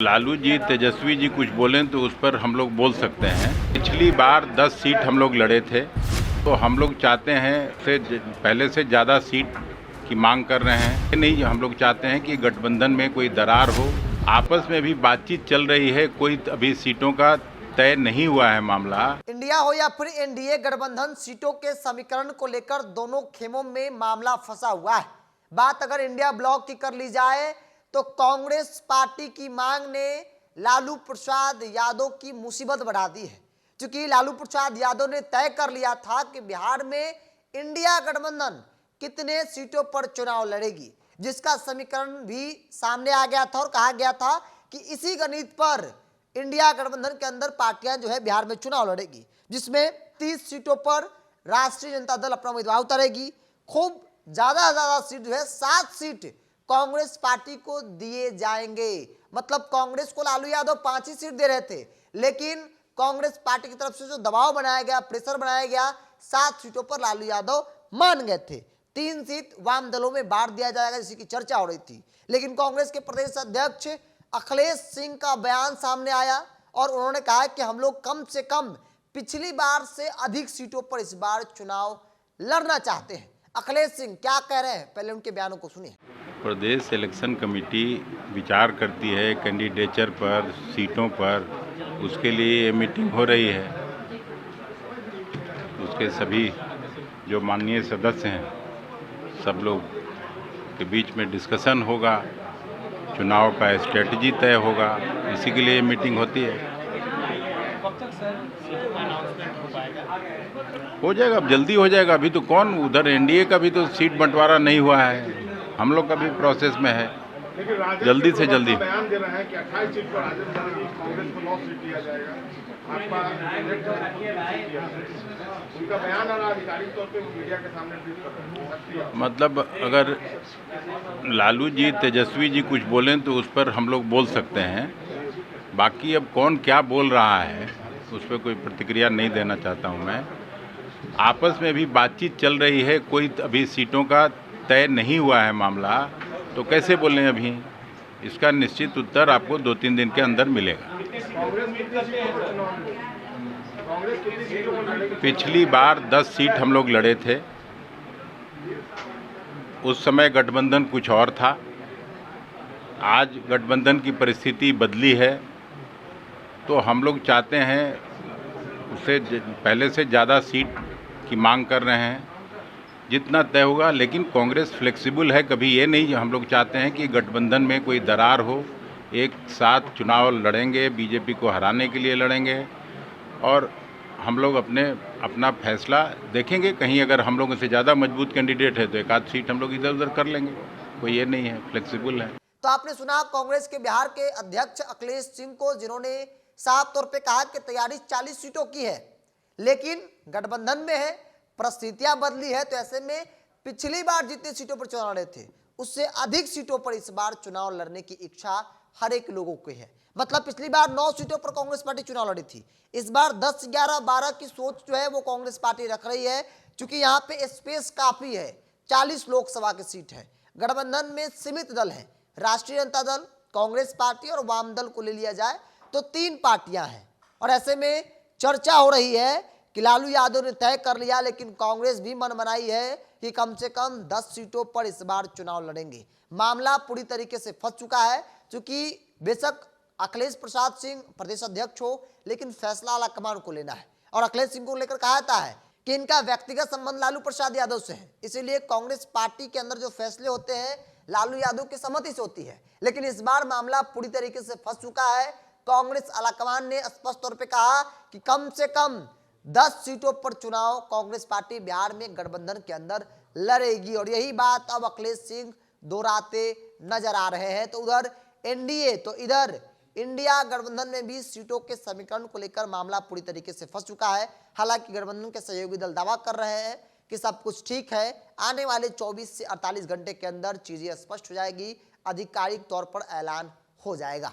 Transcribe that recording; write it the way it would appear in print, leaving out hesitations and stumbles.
लालू जी तेजस्वी जी कुछ बोलें तो उस पर हम लोग बोल सकते हैं। पिछली बार 10 सीट हम लोग लड़े थे, तो हम लोग चाहते हैं पहले से ज़्यादा सीट की मांग कर रहे हैं। नहीं, हम लोग चाहते हैं कि गठबंधन में कोई दरार हो। आपस में भी बातचीत चल रही है, कोई अभी सीटों का तय नहीं हुआ है मामला। इंडिया हो या फिर एनडीए गठबंधन, सीटों के समीकरण को लेकर दोनों खेमों में मामला फंसा हुआ है। बात अगर इंडिया ब्लॉक की कर ली जाए तो कांग्रेस पार्टी की मांग ने लालू प्रसाद यादव की मुसीबत बढ़ा दी है, क्योंकि लालू प्रसाद यादव ने तय कर लिया था कि बिहार में इंडिया गठबंधन कितने सीटों पर चुनाव लड़ेगी, जिसका समीकरण भी सामने आ गया था और कहा गया था कि इसी गणित पर इंडिया गठबंधन के अंदर पार्टियां जो है बिहार में चुनाव लड़ेगी, जिसमें 30 सीटों पर राष्ट्रीय जनता दल अपना उम्मीदवार उतारेगी। खूब ज्यादा सीट जो है 7 सीट कांग्रेस पार्टी को दिए जाएंगे। मतलब कांग्रेस को लालू यादव 5 ही सीट दे रहे थे, लेकिन कांग्रेस पार्टी की तरफ से जो दबाव बनाया गया, प्रेशर बनाया गया, 7 सीटों पर लालू यादव मान गए थे। 3 सीट वाम दलों में बांट दिया जाएगा, जिसकी चर्चा हो रही थी। लेकिन कांग्रेस के प्रदेश अध्यक्ष अखिलेश सिंह का बयान सामने आया और उन्होंने कहा कि हम लोग कम से कम पिछली बार से अधिक सीटों पर इस बार चुनाव लड़ना चाहते हैं। अखिलेश सिंह क्या कह रहे हैं, पहले उनके बयानों को सुनिए। प्रदेश इलेक्शन कमेटी विचार करती है कैंडिडेचर पर, सीटों पर। उसके लिए ये मीटिंग हो रही है। उसके सभी जो माननीय सदस्य हैं, सब लोग के बीच में डिस्कशन होगा, चुनाव का स्ट्रेटजी तय होगा। इसी के लिए मीटिंग होती है। हो जाएगा, अब जल्दी हो जाएगा। अभी तो कौन, उधर एनडीए का भी तो सीट बंटवारा नहीं हुआ है, हम लोग का भी प्रोसेस में है। जल्दी से जल्दी बयान दे रहे हैं कि 28 सीट पर राजद करेगी, कांग्रेस को 9 सीट दिया जाएगा। उनका बयान आ रहा, आधिकारिक तौर पे मीडिया के सामने ट्वीट कर रहे हैं। मतलब अगर लालू जी तेजस्वी जी कुछ बोलें तो उस पर हम लोग बोल सकते हैं। बाकी अब कौन क्या बोल रहा है उस पर कोई प्रतिक्रिया नहीं देना चाहता हूं मैं। आपस में भी बातचीत चल रही है, कोई अभी सीटों का तय नहीं हुआ है मामला, तो कैसे बोलें अभी। इसका निश्चित उत्तर आपको 2-3 दिन के अंदर मिलेगा। पिछली बार 10 सीट हम लोग लड़े थे, उस समय गठबंधन कुछ और था। आज गठबंधन की परिस्थिति बदली है, तो हम लोग चाहते हैं उससे पहले से ज़्यादा सीट की मांग कर रहे हैं, जितना तय होगा। लेकिन कांग्रेस फ्लेक्सिबल है, कभी ये नहीं। हम लोग चाहते हैं कि गठबंधन में कोई दरार हो, एक साथ चुनाव लड़ेंगे, बीजेपी को हराने के लिए लड़ेंगे, और हम लोग अपना फैसला देखेंगे। कहीं अगर हम लोगों से ज़्यादा मजबूत कैंडिडेट है तो एक आध सीट हम लोग इधर उधर कर लेंगे। कोई ये नहीं है, फ्लेक्सिबल है। तो आपने सुना कांग्रेस के बिहार के अध्यक्ष अखिलेश सिंह को, जिन्होंने साफ तौर पे कहा कि तैयारी 40 सीटों की है, लेकिन गठबंधन में है, परिस्थितियां बदली है। तो ऐसे में पिछली बार जितनी सीटों पर चुनाव लड़े थे, उससे अधिक सीटों पर इस बार चुनाव लड़ने की इच्छा हर एक लोगों की है। मतलब पिछली बार 9 सीटों पर कांग्रेस पार्टी चुनाव लड़ी थी, इस बार 10, 11, 12 की सोच जो है वो कांग्रेस पार्टी रख रही है, क्योंकि यहाँ पे स्पेस काफी है। 40 लोकसभा की सीट है, गठबंधन में सीमित दल है, राष्ट्रीय जनता दल, कांग्रेस पार्टी और वाम दल को ले लिया जाए तो 3 पार्टियां हैं। और ऐसे में चर्चा हो रही है कि लालू यादव ने तय कर लिया, लेकिन कांग्रेस भी मन बनाई है कि कम से कम 10 सीटों पर इस बार चुनाव लड़ेंगे। मामला पूरी तरीके से फंस चुका है, क्योंकि बेशक अखिलेश प्रसाद सिंह प्रदेश अध्यक्ष हो, लेकिन फैसला आलाकमान को लेना है। और अखिलेश सिंह को लेकर कहा जाता है कि इनका व्यक्तिगत संबंध लालू प्रसाद यादव से है, इसीलिए कांग्रेस पार्टी के अंदर जो फैसले होते हैं लालू यादव की सहमति से होती है। लेकिन इस बार मामला पूरी तरीके से फंस चुका है। कांग्रेस आलाकमान ने स्पष्ट तौर पे कहा कि कम से कम 10 सीटों पर चुनाव कांग्रेस पार्टी बिहार में गठबंधन के अंदर लड़ेगी, और यही बात अब अखिलेश सिंह दोहराते नजर आ रहे हैं। तो उधर एनडीए तो इधर इंडिया गठबंधन में भी सीटों के समीकरण को लेकर मामला पूरी तरीके से फंस चुका है। हालांकि गठबंधन के सहयोगी दल दावा कर रहे हैं कि सब कुछ ठीक है, आने वाले 24 से 48 घंटे के अंदर चीजें स्पष्ट हो जाएगी, आधिकारिक तौर पर ऐलान हो जाएगा।